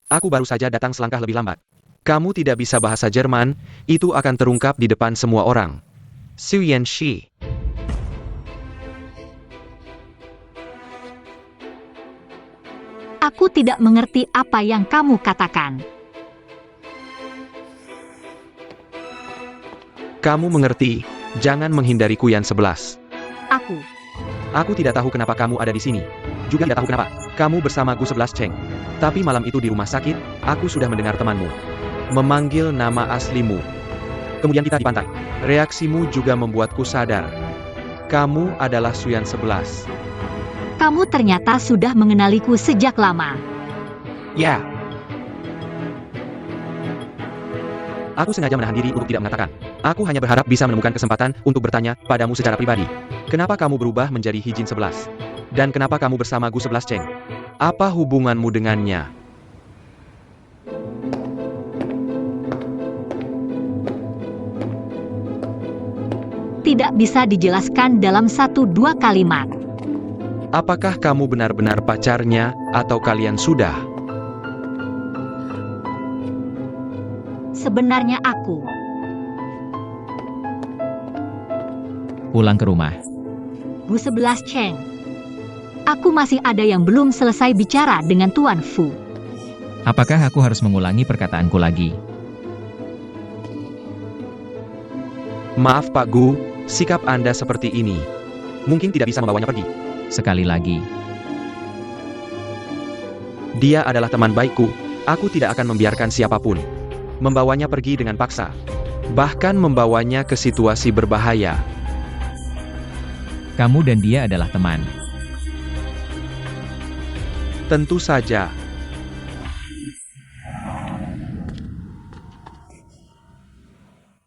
Aku baru saja datang selangkah lebih lambat. Kamu tidak bisa bahasa Jerman, itu akan terungkap di depan semua orang. Su Yanxi. Aku tidak mengerti apa yang kamu katakan. Kamu mengerti, jangan menghindari Kuyan 11. Aku tidak tahu kenapa kamu ada di sini. Juga tidak tahu kenapa kamu bersama Gu 11 Cheng. Tapi malam itu di rumah sakit, aku sudah mendengar temanmu memanggil nama aslimu. Kemudian kita di pantai. Reaksimu juga membuatku sadar. Kamu adalah Suyan 11. Kamu ternyata sudah mengenaliku sejak lama. Ya. Aku sengaja menahan diri untuk tidak mengatakan. Aku hanya berharap bisa menemukan kesempatan untuk bertanya padamu secara pribadi. Kenapa kamu berubah menjadi Hijin 11? Dan kenapa kamu bersama Gu 11 Cheng? Apa hubunganmu dengannya? Tidak bisa dijelaskan dalam 1-2 kalimat. Apakah kamu benar-benar pacarnya, atau kalian sudah? Sebenarnya aku Pulang ke rumah. Gu 11 Cheng. Aku masih ada yang belum selesai bicara dengan Tuan Fu. Apakah aku harus mengulangi perkataanku lagi? Maaf Pak Gu, sikap Anda seperti ini. Mungkin tidak bisa membawanya pergi. Sekali lagi. Dia adalah teman baikku, aku tidak akan membiarkan siapapun membawanya pergi dengan paksa. Bahkan membawanya ke situasi berbahaya. Kamu dan dia adalah teman. Tentu saja.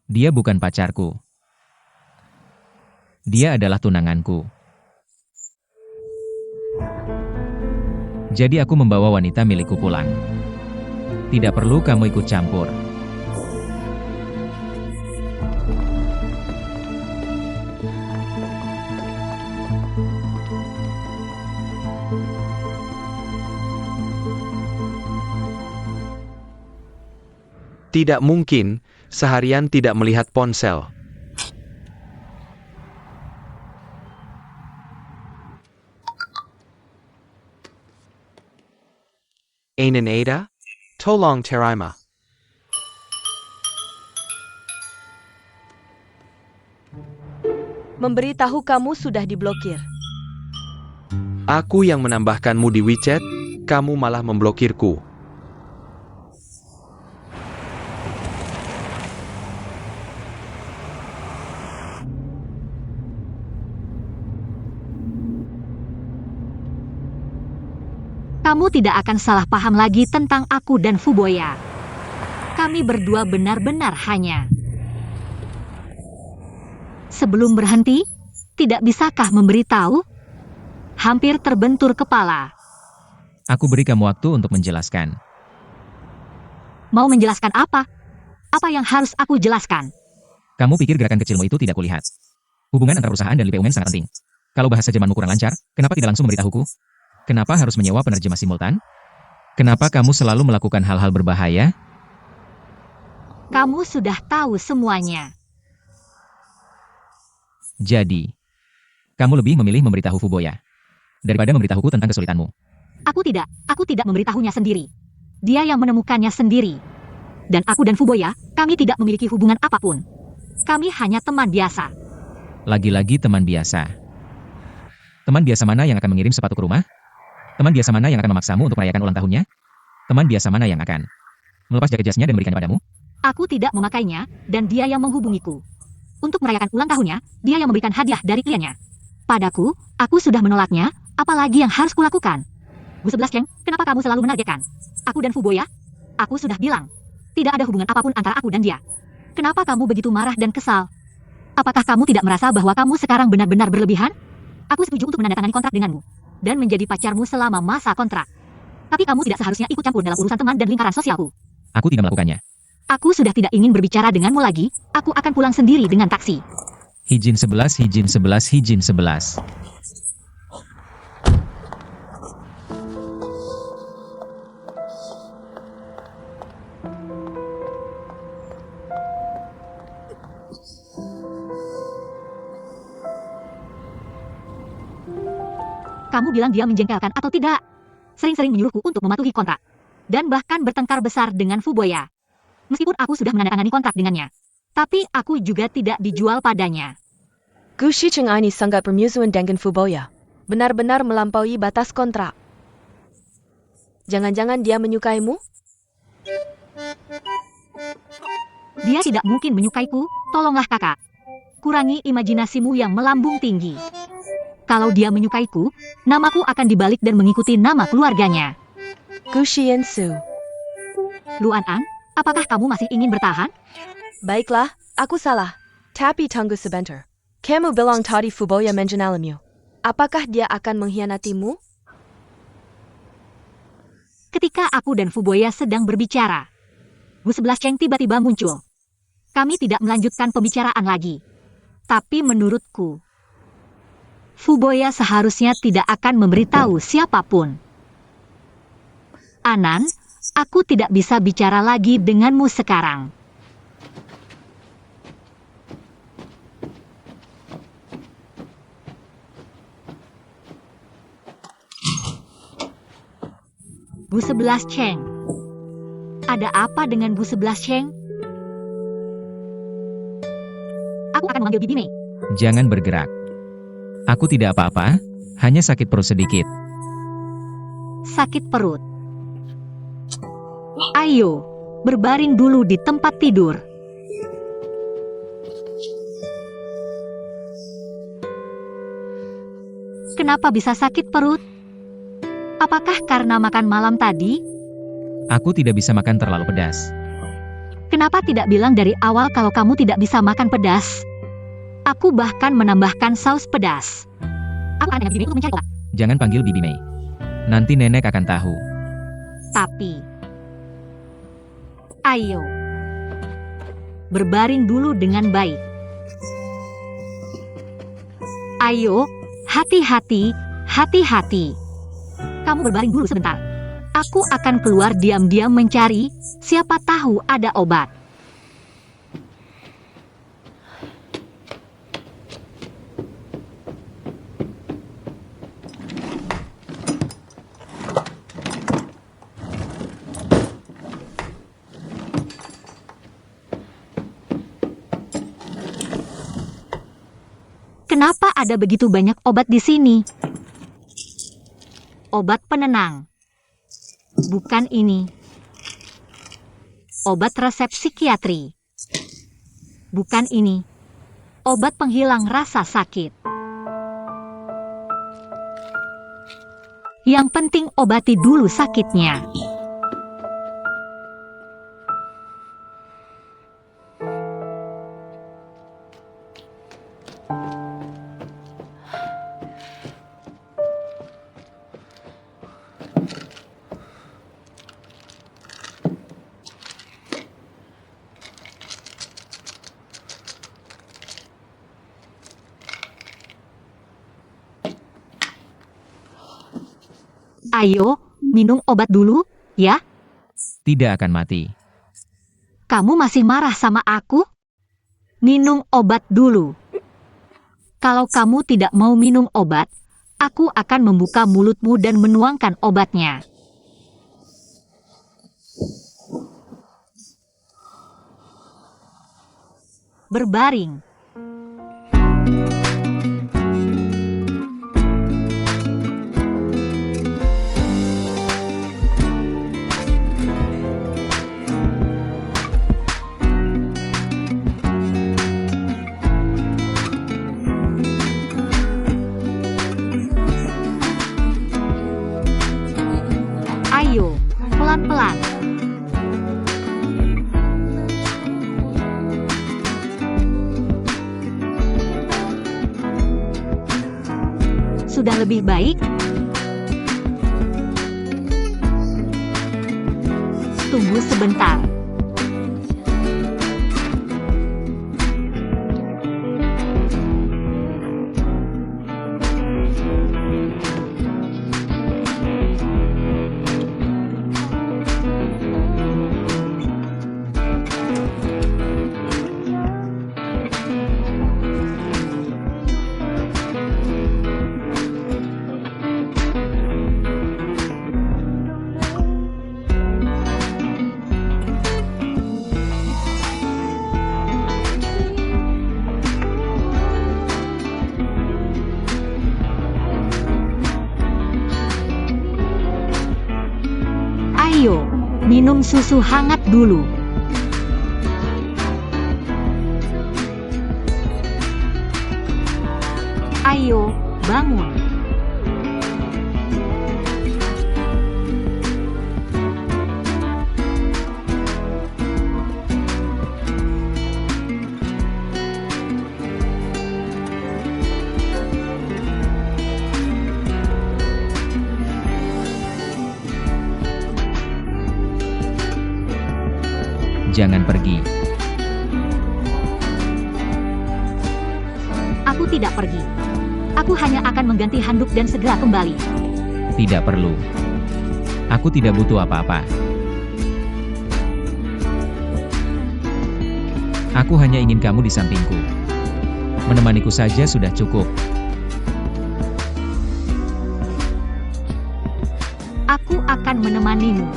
Dia bukan pacarku. Dia adalah tunanganku. Jadi aku membawa wanita milikku pulang. Tidak perlu kamu ikut campur. Tidak mungkin, seharian tidak melihat ponsel. Einen Ada? Tolong terima. Memberitahu kamu sudah diblokir. Aku yang menambahkanmu di WeChat, kamu malah memblokirku. Kamu tidak akan salah paham lagi tentang aku dan Fuboya. Kami berdua benar-benar hanya. Sebelum berhenti, tidak bisakah memberitahu? Hampir terbentur kepala. Aku beri kamu waktu untuk menjelaskan. Mau menjelaskan apa? Apa yang harus aku jelaskan? Kamu pikir gerakan kecilmu itu tidak kulihat? Hubungan antara perusahaan dan Lipe Umen sangat penting. Kalau bahasa Jermanmu kurang lancar, kenapa tidak langsung memberitahuku? Kenapa harus menyewa penerjemah simultan? Kenapa kamu selalu melakukan hal-hal berbahaya? Kamu sudah tahu semuanya. Jadi, kamu lebih memilih memberitahu Fuboya daripada memberitahuku tentang kesulitanmu. Aku tidak memberitahunya sendiri. Dia yang menemukannya sendiri. Dan aku dan Fuboya, kami tidak memiliki hubungan apapun. Kami hanya teman biasa. Lagi-lagi teman biasa. Teman biasa mana yang akan mengirim sepatu ke rumah? Teman biasa mana yang akan memaksamu untuk merayakan ulang tahunnya? Teman biasa mana yang akan melepas jaket jasnya dan memberikannya padamu? Aku tidak memakainya, dan dia yang menghubungiku. Untuk merayakan ulang tahunnya, dia yang memberikan hadiah dari kliennya. Padaku, aku sudah menolaknya, apalagi yang harus kulakukan? Gu 11 Cheng, kenapa kamu selalu menargetkan aku dan Fuboya? Aku sudah bilang, tidak ada hubungan apapun antara aku dan dia. Kenapa kamu begitu marah dan kesal? Apakah kamu tidak merasa bahwa kamu sekarang benar-benar berlebihan? Aku setuju untuk menandatangani kontrak denganmu dan menjadi pacarmu selama masa kontrak. Tapi kamu tidak seharusnya ikut campur dalam urusan teman dan lingkaran sosialku. Aku tidak melakukannya. Aku sudah tidak ingin berbicara denganmu lagi, aku akan pulang sendiri dengan taksi. Hijin 11, Hijin 11, Hijin 11. Kamu bilang dia menjengkelkan atau tidak? Sering-sering menyuruhku untuk mematuhi kontrak. Dan bahkan bertengkar besar dengan Fuboya. Meskipun aku sudah menandatangani kontrak dengannya. Tapi aku juga tidak dijual padanya. Gu Shicheng ini sangat bermusuhan dengan Fuboya. Benar-benar melampaui batas kontrak. Jangan-jangan dia menyukaimu? Dia tidak mungkin menyukaiku, tolonglah kakak. Kurangi imajinasimu yang melambung tinggi. Kalau dia menyukaiku, namaku akan dibalik dan mengikuti nama keluarganya. Gu Xiansu. Luan An, apakah kamu masih ingin bertahan? Baiklah, aku salah. Tapi tunggu sebentar. Kamu bilang tadi Fuboya mengenalimu. Apakah dia akan mengkhianatimu? Ketika aku dan Fuboya sedang berbicara, Gu 11 Cheng tiba-tiba muncul. Kami tidak melanjutkan pembicaraan lagi. Tapi menurutku, Fuboya seharusnya tidak akan memberitahu siapapun. Anan, aku tidak bisa bicara lagi denganmu sekarang. Gu 11 Cheng. Ada apa dengan Gu 11 Cheng? Aku akan memanggil Bibi Mei. Jangan bergerak. Aku tidak apa-apa, hanya sakit perut sedikit. Sakit perut. Ayo, berbaring dulu di tempat tidur. Kenapa bisa sakit perut? Apakah karena makan malam tadi? Aku tidak bisa makan terlalu pedas. Kenapa tidak bilang dari awal kalau kamu tidak bisa makan pedas? Aku bahkan menambahkan saus pedas. Aku akan dengan Bibi untuk mencari obat. Jangan panggil Bibi Mei. Nanti nenek akan tahu. Tapi, ayo, berbaring dulu dengan baik. Ayo, hati-hati, hati-hati. Kamu berbaring dulu sebentar. Aku akan keluar diam-diam mencari, siapa tahu ada obat. Kenapa ada begitu banyak obat di sini? Obat penenang. Bukan ini. Obat resep psikiatri. Bukan ini. Obat penghilang rasa sakit. Yang penting obati dulu sakitnya. Ayo, minum obat dulu, ya. Tidak akan mati. Kamu masih marah sama aku? Minum obat dulu. Kalau kamu tidak mau minum obat, aku akan membuka mulutmu dan menuangkan obatnya. Berbaring. Ayo, pelan-pelan. Sudah lebih baik? Tunggu sebentar. Ayo, minum susu hangat dulu. Ayo, bangun. Jangan pergi. Aku tidak pergi. Aku hanya akan mengganti handuk dan segera kembali. Tidak perlu. Aku tidak butuh apa-apa. Aku hanya ingin kamu di sampingku. Menemaniku saja sudah cukup. Aku akan menemanimu.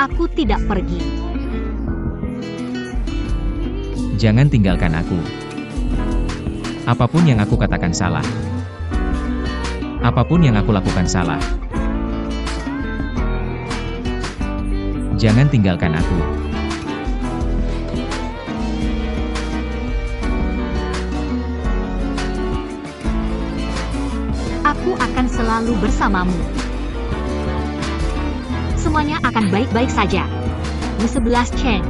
Aku tidak pergi. Jangan tinggalkan aku. Apapun yang aku katakan salah. Apapun yang aku lakukan salah. Jangan tinggalkan aku. Aku akan selalu bersamamu. Semuanya akan baik-baik saja. U11 Cheng.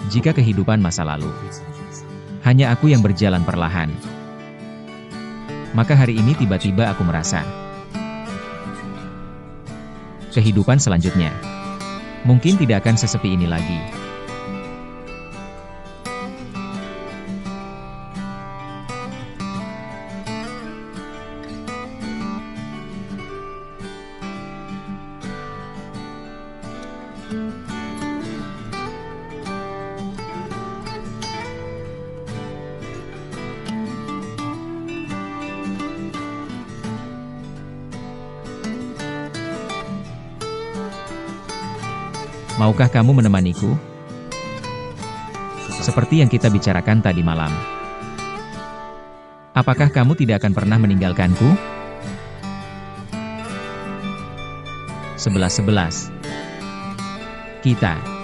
Jika kehidupan masa lalu hanya aku yang berjalan perlahan, maka hari ini tiba-tiba aku merasa kehidupan selanjutnya mungkin tidak akan sesepi ini lagi. Maukah kamu menemaniku? Seperti yang kita bicarakan tadi malam. Apakah kamu tidak akan pernah meninggalkanku? 11-11. Kita.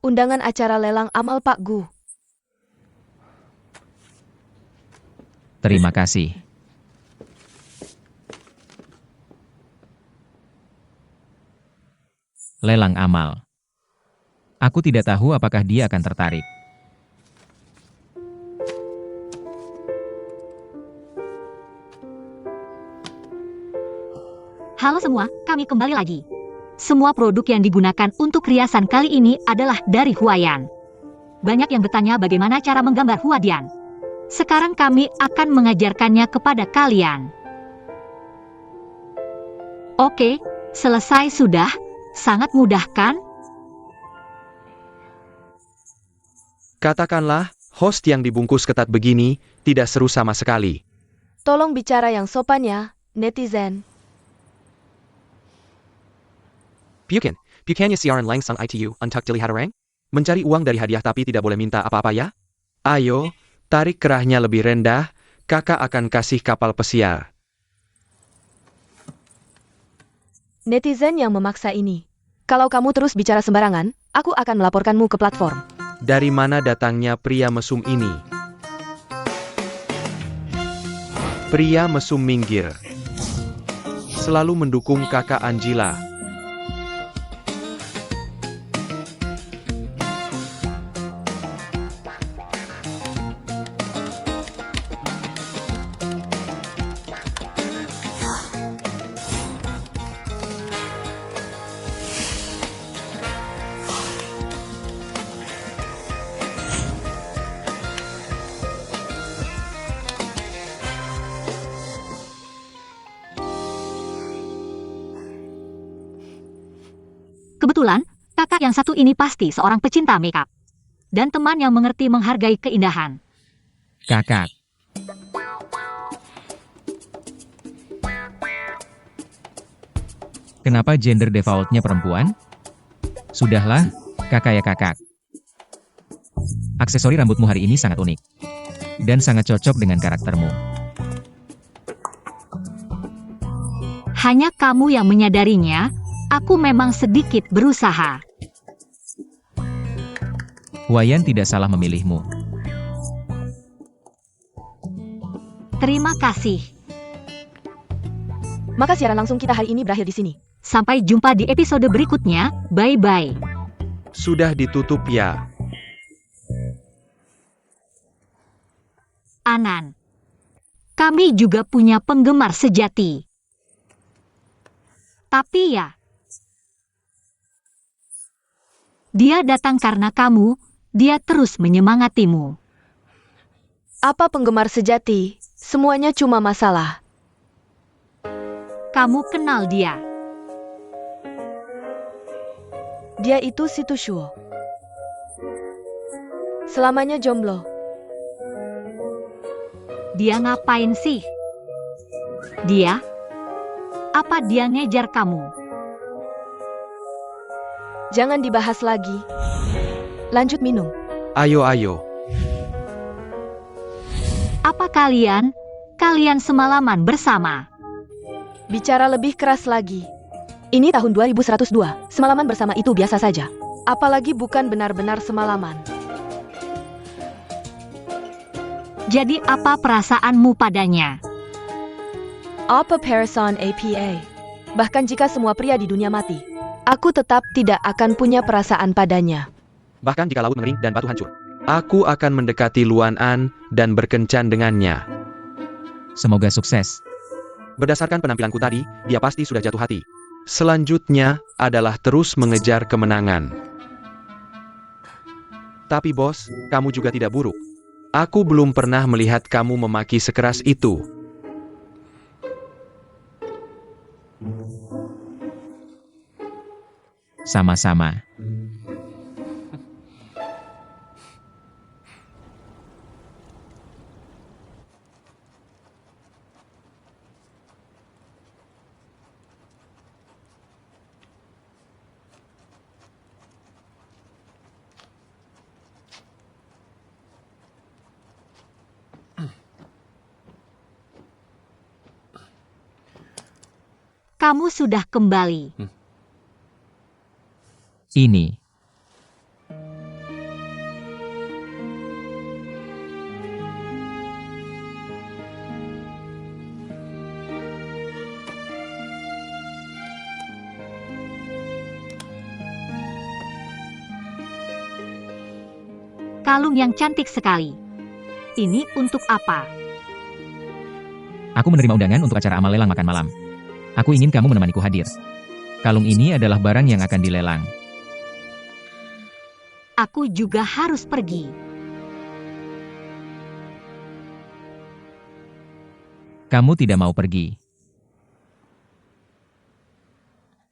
Undangan acara lelang amal Pak Gu. Terima kasih. Lelang amal. Aku tidak tahu apakah dia akan tertarik. Halo semua, kami kembali lagi. semua produk yang digunakan untuk riasan kali ini adalah dari Huayan. Banyak yang bertanya bagaimana cara menggambar Huadian. Sekarang kami akan mengajarkannya kepada kalian. Oke, selesai sudah. Sangat mudah kan? Katakanlah, host yang dibungkus ketat begini, tidak seru sama sekali. Tolong bicara yang sopan ya, netizen. Bukannya siaran langsung itu untuk dilihat orang? Mencari uang dari hadiah tapi tidak boleh minta apa-apa ya? Ayo, tarik kerahnya lebih rendah, kakak akan kasih kapal pesiar. Netizen yang memaksa ini. Kalau kamu terus bicara sembarangan, aku akan melaporkanmu ke platform. Dari mana datangnya pria mesum ini? Pria mesum minggir. Selalu mendukung kakak Angela. Kebetulan, kakak yang satu ini pasti seorang pecinta makeup. Dan teman yang mengerti menghargai keindahan. Kakak. Kenapa gender defaultnya perempuan? Sudahlah, kakak ya kakak. Aksesori rambutmu hari ini sangat unik. Dan sangat cocok dengan karaktermu. Hanya kamu yang menyadarinya, aku memang sedikit berusaha. Huayan tidak salah memilihmu. Terima kasih. Maka siaran langsung kita hari ini berakhir di sini. Sampai jumpa di episode berikutnya. Bye-bye. Sudah ditutup ya. Anan. Kami juga punya penggemar sejati. Tapi ya, dia datang karena kamu, dia terus menyemangatimu. Apa penggemar sejati? Semuanya cuma masalah. Kamu kenal dia. Dia itu si Tushuo. Selamanya jomblo. Dia ngapain sih? Dia? Apa dia ngejar kamu? Jangan dibahas lagi. Lanjut minum. Ayo. Apa kalian semalaman bersama? Bicara lebih keras lagi. Ini tahun 2102. Semalaman bersama itu biasa saja. Apalagi bukan benar-benar semalaman. Jadi apa perasaanmu padanya? Apa perasaan APA? Bahkan jika semua pria di dunia mati, aku tetap tidak akan punya perasaan padanya. Bahkan jika laut mengering dan batu hancur. Aku akan mendekati Luan An dan berkencan dengannya. Semoga sukses. Berdasarkan penampilanku tadi, dia pasti sudah jatuh hati. Selanjutnya adalah terus mengejar kemenangan. Tapi bos, kamu juga tidak buruk. Aku belum pernah melihat kamu memaki sekeras itu. Sama-sama. Kamu sudah kembali. Ini. Kalung yang cantik sekali. Ini untuk apa? Aku menerima undangan untuk acara amal lelang makan malam. Aku ingin kamu menemaniku hadir. Kalung ini adalah barang yang akan dilelang. Aku juga harus pergi. Kamu tidak mau pergi.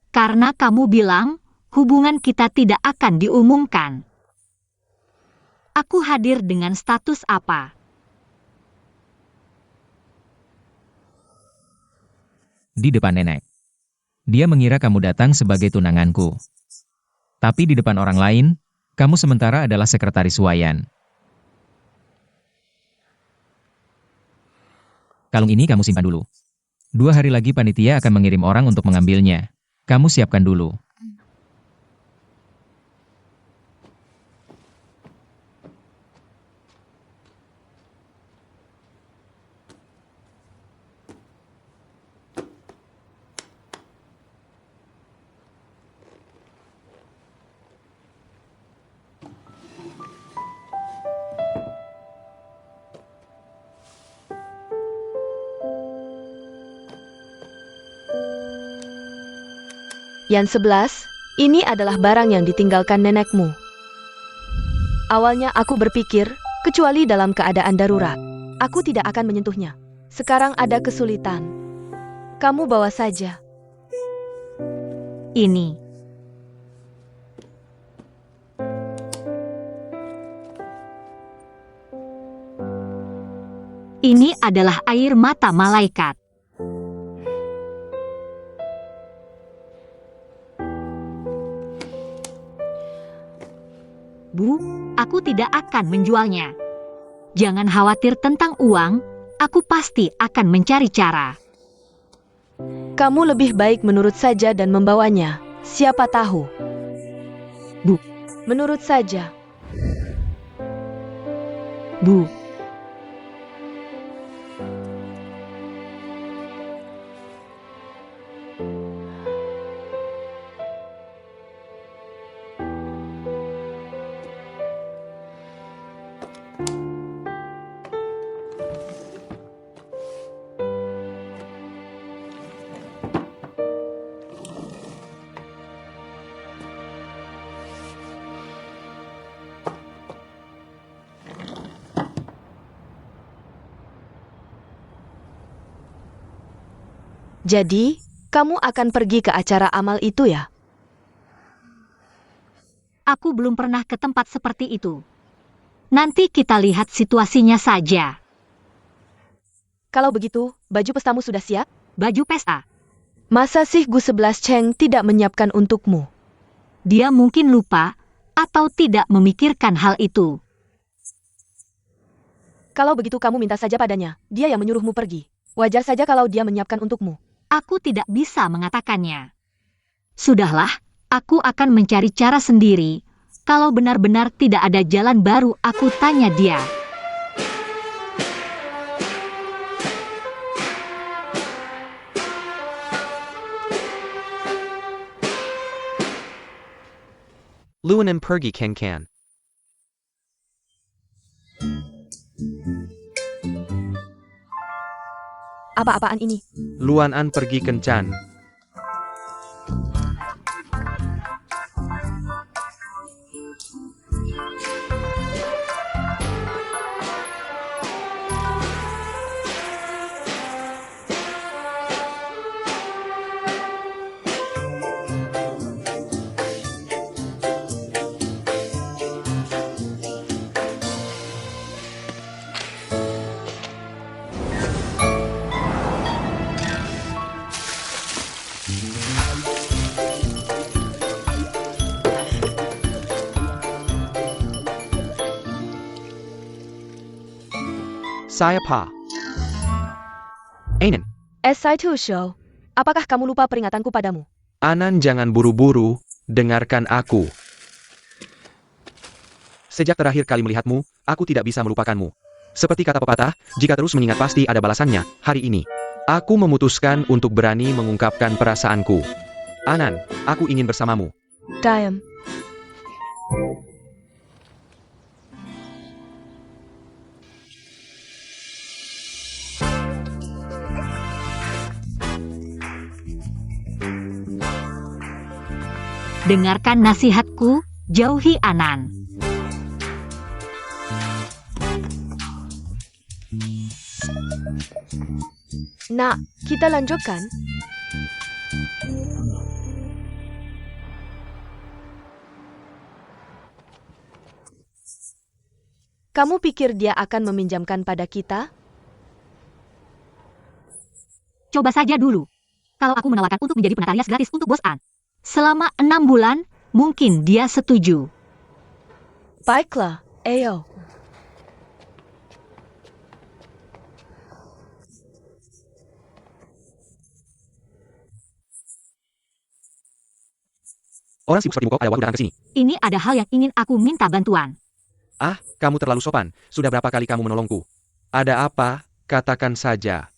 Karena kamu bilang, hubungan kita tidak akan diumumkan. Aku hadir dengan status apa? Di depan nenek. Dia mengira kamu datang sebagai tunanganku. Tapi di depan orang lain, kamu sementara adalah sekretaris Wayan. Kalung ini kamu simpan dulu. 2 hari lagi panitia akan mengirim orang untuk mengambilnya. Kamu siapkan dulu. Yang 11, ini adalah barang yang ditinggalkan nenekmu. Awalnya aku berpikir, kecuali dalam keadaan darurat, aku tidak akan menyentuhnya. Sekarang ada kesulitan. Kamu bawa saja. Ini. Ini adalah air mata malaikat. Bu, aku tidak akan menjualnya. Jangan khawatir tentang uang, aku pasti akan mencari cara. Kamu lebih baik menurut saja dan membawanya. Siapa tahu. Bu. Menurut saja. Bu. Jadi, kamu akan pergi ke acara amal itu ya? Aku belum pernah ke tempat seperti itu. Nanti kita lihat situasinya saja. Kalau begitu, baju pestamu sudah siap? Baju pesta. Masa sih Gu 11 Cheng tidak menyiapkan untukmu? Dia mungkin lupa atau tidak memikirkan hal itu. Kalau begitu kamu minta saja padanya, dia yang menyuruhmu pergi. Wajar saja kalau dia menyiapkan untukmu. Aku tidak bisa mengatakannya. Sudahlah, aku akan mencari cara sendiri. Kalau benar-benar tidak ada jalan baru, aku tanya dia. Luan pergi Ken. Apa-apaan ini? Luan An pergi kencan. Saya Pa. Anan, S2 Show. Apakah kamu lupa peringatanku padamu? Anan jangan buru-buru, dengarkan aku. Sejak terakhir kali melihatmu, aku tidak bisa melupakanmu. Seperti kata pepatah, jika terus mengingat pasti ada balasannya. Hari ini, aku memutuskan untuk berani mengungkapkan perasaanku. Anan, aku ingin bersamamu. Diam. Dengarkan nasihatku, jauhi Anan. Nak, kita lanjutkan. Kamu pikir dia akan meminjamkan pada kita? Coba saja dulu. Kalau aku menawarkan untuk menjadi penata rias gratis untuk Bos An. Selama 6 bulan, mungkin dia setuju. Baiklah, ayo. Orang sibuk sepertimu kok ada waktu datang ke sini. Ini ada hal yang ingin aku minta bantuan. Ah, kamu terlalu sopan. Sudah berapa kali kamu menolongku? Ada apa? Katakan saja.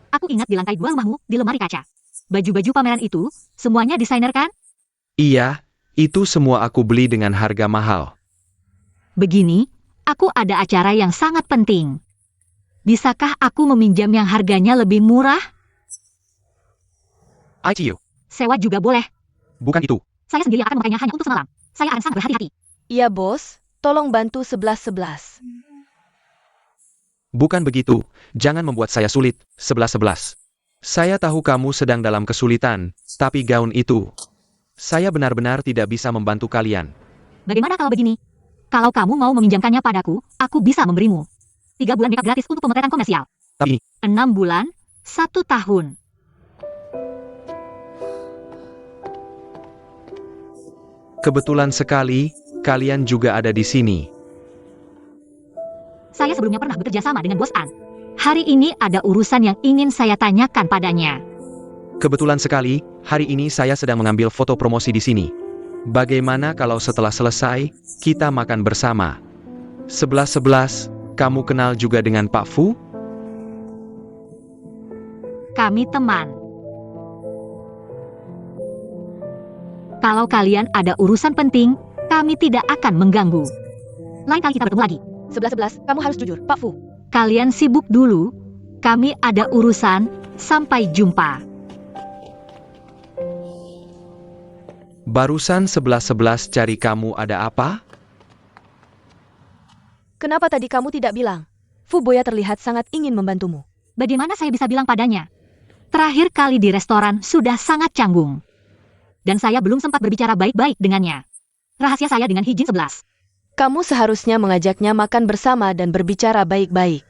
Aku ingat di lantai 2 rumahmu, di lemari kaca. Baju-baju pameran itu, semuanya desainer kan? Iya, itu semua aku beli dengan harga mahal. Begini, aku ada acara yang sangat penting. Bisakah aku meminjam yang harganya lebih murah? ICU. Sewa juga boleh. Bukan itu. Saya sendiri yang akan memakainya hanya untuk semalam. Saya akan sangat berhati-hati. Iya, Bos. Tolong bantu 11-11. Bukan begitu. Jangan membuat saya sulit. 11-11. Saya tahu kamu sedang dalam kesulitan, tapi gaun itu... Saya benar-benar tidak bisa membantu kalian. Bagaimana kalau begini? Kalau kamu mau meminjamkannya padaku, aku bisa memberimu 3 bulan makeup gratis untuk pemotretan komersial. Tapi 6 bulan, 1 tahun. kebetulan sekali, kalian juga ada di sini. Saya sebelumnya pernah bekerja sama dengan Bos An. Hari ini ada urusan yang ingin saya tanyakan padanya. Kebetulan sekali, hari ini saya sedang mengambil foto promosi di sini. Bagaimana kalau setelah selesai, kita makan bersama? 11-11, kamu kenal juga dengan Pak Fu? Kami teman. Kalau kalian ada urusan penting, kami tidak akan mengganggu. Lain kali kita bertemu lagi. 11-11, kamu harus jujur, Pak Fu. Kalian sibuk dulu. Kami ada urusan. Sampai jumpa. Barusan 11-11 cari kamu ada apa? Kenapa tadi kamu tidak bilang? Fu Boya terlihat sangat ingin membantumu. Bagaimana saya bisa bilang padanya? Terakhir kali di restoran sudah sangat canggung. Dan saya belum sempat berbicara baik-baik dengannya. Rahasia saya dengan Hijin 11. Kamu seharusnya mengajaknya makan bersama dan berbicara baik-baik.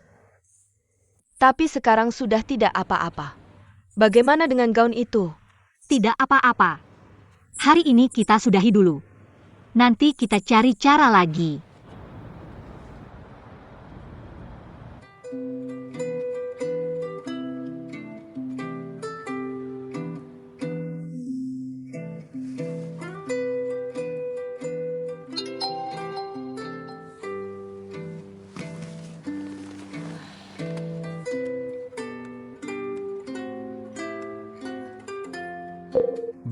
Tapi sekarang sudah tidak apa-apa. Bagaimana dengan gaun itu? Tidak apa-apa. Hari ini kita sudahi dulu. Nanti kita cari cara lagi.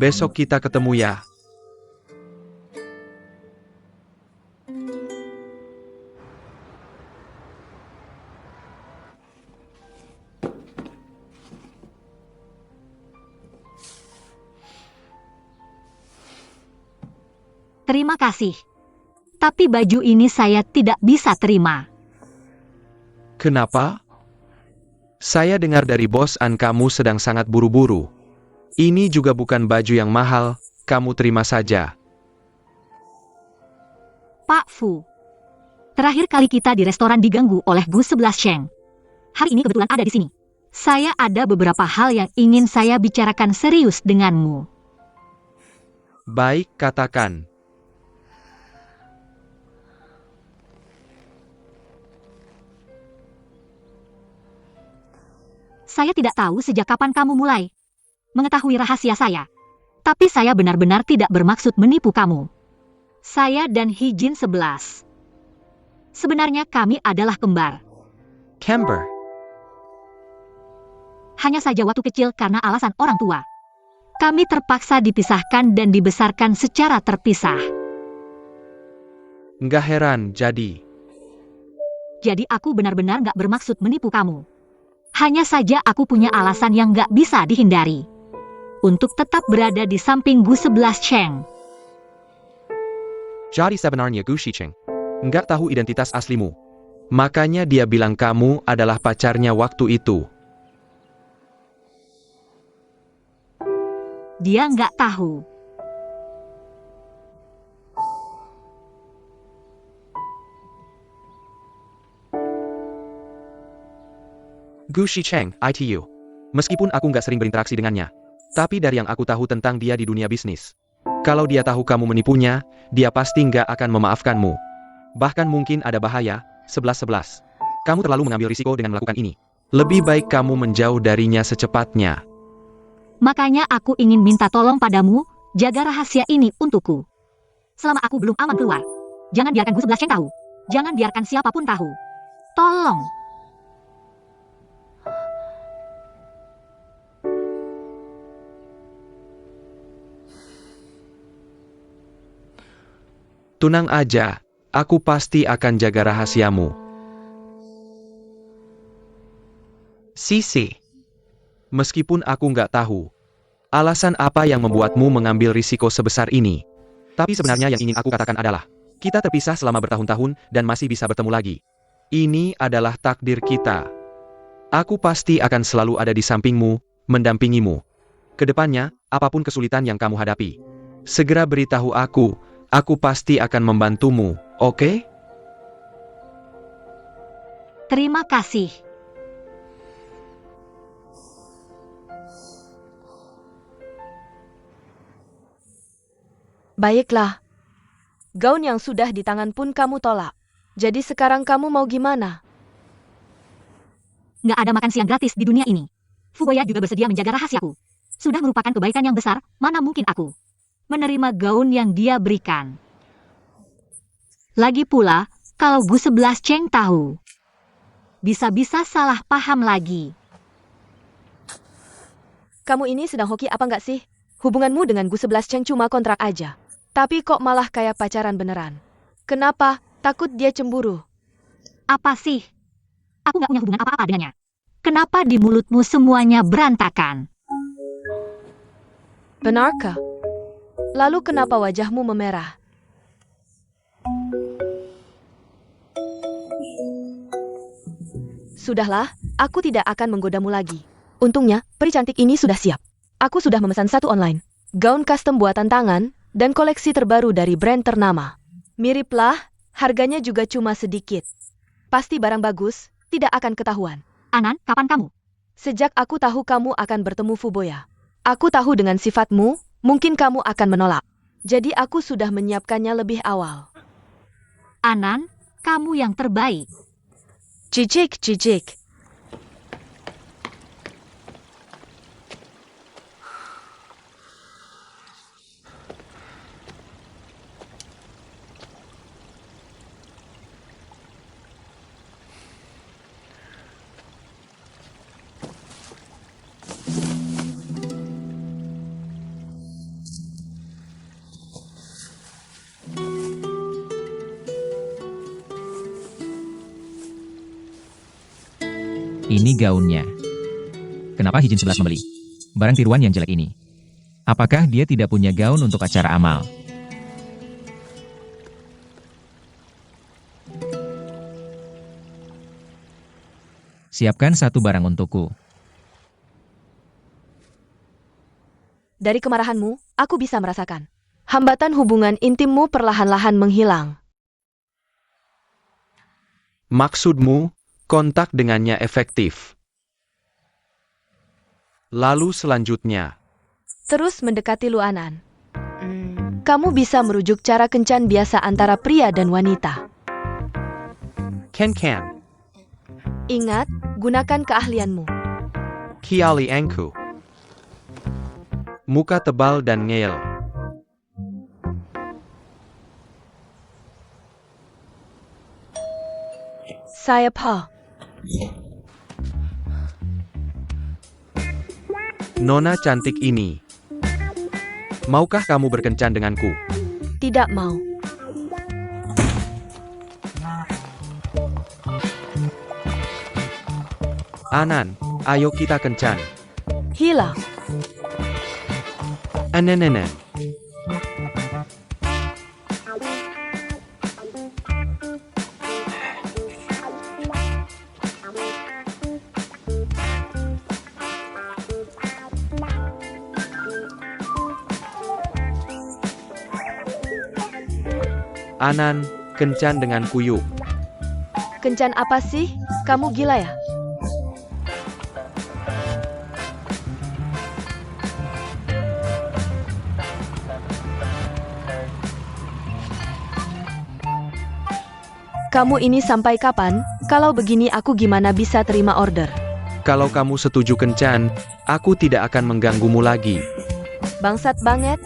Besok kita ketemu ya. Terima kasih. Tapi baju ini saya tidak bisa terima. Kenapa? Saya dengar dari bos An kamu sedang sangat buru-buru. Ini juga bukan baju yang mahal, kamu terima saja. Pak Fu. Terakhir kali kita di restoran diganggu oleh Gus 11 Sheng. Hari ini kebetulan ada di sini. Saya ada beberapa hal yang ingin saya bicarakan serius denganmu. Baik, katakan. Saya tidak tahu sejak kapan kamu mulai mengetahui rahasia saya. Tapi saya benar-benar tidak bermaksud menipu kamu. Saya dan Hijin 11. Sebenarnya kami adalah kembar. Camber. Hanya saja waktu kecil karena alasan orang tua. Kami terpaksa dipisahkan dan dibesarkan secara terpisah. Nggak heran, jadi. Jadi aku benar-benar nggak bermaksud menipu kamu. Hanya saja aku punya alasan yang nggak bisa dihindari. Untuk tetap berada di samping Gus 11 Sheng. Jadi sebenarnya Gu Shicheng nggak tahu identitas aslimu. Makanya dia bilang kamu adalah pacarnya waktu itu. Dia nggak tahu. Gu Shicheng, ITU. Meskipun aku nggak sering berinteraksi dengannya, tapi dari yang aku tahu tentang dia di dunia bisnis, kalau dia tahu kamu menipunya, dia pasti nggak akan memaafkanmu. Bahkan mungkin ada bahaya. 11-11. Kamu terlalu mengambil risiko dengan melakukan ini. Lebih baik kamu menjauh darinya secepatnya. Makanya aku ingin minta tolong padamu, jaga rahasia ini untukku. Selama aku belum aman keluar, jangan biarkan Gu 11 Cheng tahu. Jangan biarkan siapapun tahu. Tolong. Tenang aja, aku pasti akan jaga rahasiamu. Sisi. Meskipun aku nggak tahu alasan apa yang membuatmu mengambil risiko sebesar ini, tapi sebenarnya yang ingin aku katakan adalah, kita terpisah selama bertahun-tahun dan masih bisa bertemu lagi. Ini adalah takdir kita. Aku pasti akan selalu ada di sampingmu, mendampingimu. Kedepannya, apapun kesulitan yang kamu hadapi, segera beritahu aku pasti akan membantumu, oke? Terima kasih. Baiklah. Gaun yang sudah di tangan pun kamu tolak. Jadi sekarang kamu mau gimana? Nggak ada makan siang gratis di dunia ini. Fuboya juga bersedia menjaga rahasiaku. Sudah merupakan kebaikan yang besar, mana mungkin aku menerima gaun yang dia berikan. Lagi pula, kalau Gu 11 Cheng tahu, bisa-bisa salah paham lagi. Kamu ini sedang hoki apa nggak sih? Hubunganmu dengan Gu 11 Cheng cuma kontrak aja. Tapi kok malah kayak pacaran beneran? Kenapa? Takut dia cemburu. Apa sih? Aku nggak punya hubungan apa-apa dengannya. Kenapa di mulutmu semuanya berantakan? Benarkah? Lalu kenapa wajahmu memerah? Sudahlah, aku tidak akan menggodamu lagi. Untungnya, peri cantik ini sudah siap. Aku sudah memesan satu online. Gaun custom buatan tangan, dan koleksi terbaru dari brand ternama. Miriplah, harganya juga cuma sedikit. Pasti barang bagus, tidak akan ketahuan. Anan, kapan kamu? Sejak aku tahu kamu akan bertemu Fuboya. Aku tahu dengan sifatmu, mungkin kamu akan menolak. Jadi aku sudah menyiapkannya lebih awal. Anan, kamu yang terbaik. Cicik, cicik. Ini gaunnya. Kenapa Hijin 11 membeli barang tiruan yang jelek ini? Apakah dia tidak punya gaun untuk acara amal? Siapkan satu barang untukku. Dari kemarahanmu, aku bisa merasakan. Hambatan hubungan intimmu perlahan-lahan menghilang. Maksudmu, kontak dengannya efektif. Lalu selanjutnya, Terus mendekati Luanan. Kamu bisa merujuk cara kencan biasa antara pria dan wanita. Ken. Ingat, gunakan keahlianmu. Kiali Angku. Muka tebal dan ngeyel. Saya Pa. Nona cantik ini. Maukah kamu berkencan denganku? Tidak mau. Anan, ayo kita kencan. Hilang. Anenenen. Anan, kencan dengan kuyuk. Kencan apa sih? Kamu gila ya? Kamu ini sampai kapan? Kalau begini aku gimana bisa terima order? Kalau kamu setuju kencan, aku tidak akan mengganggumu lagi. Bangsat banget.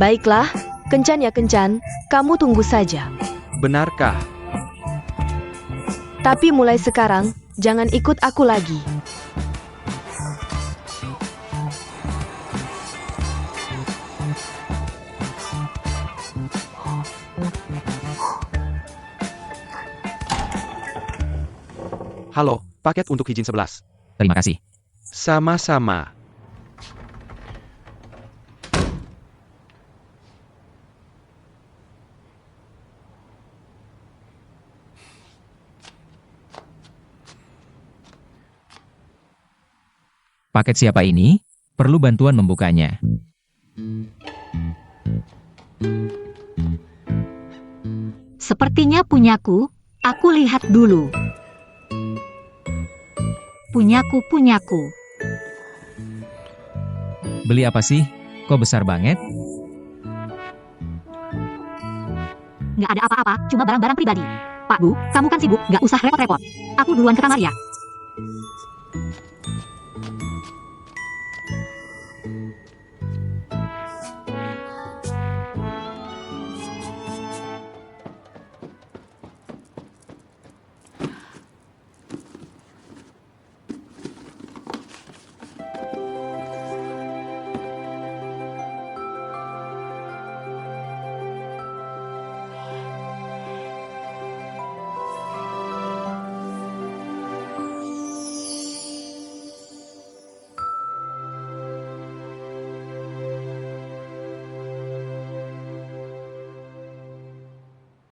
Baiklah, kencan ya kencan, kamu tunggu saja. Benarkah? Tapi mulai sekarang, jangan ikut aku lagi. Halo, paket untuk Hijin 11. Terima kasih. Sama-sama. Paket siapa ini? Perlu bantuan membukanya. Sepertinya punyaku, aku lihat dulu. Punyaku. Beli apa sih? Kok besar banget? Nggak ada apa-apa, cuma barang-barang pribadi. Pak Bu, kamu kan sibuk, nggak usah repot-repot. Aku duluan ke kamar ya.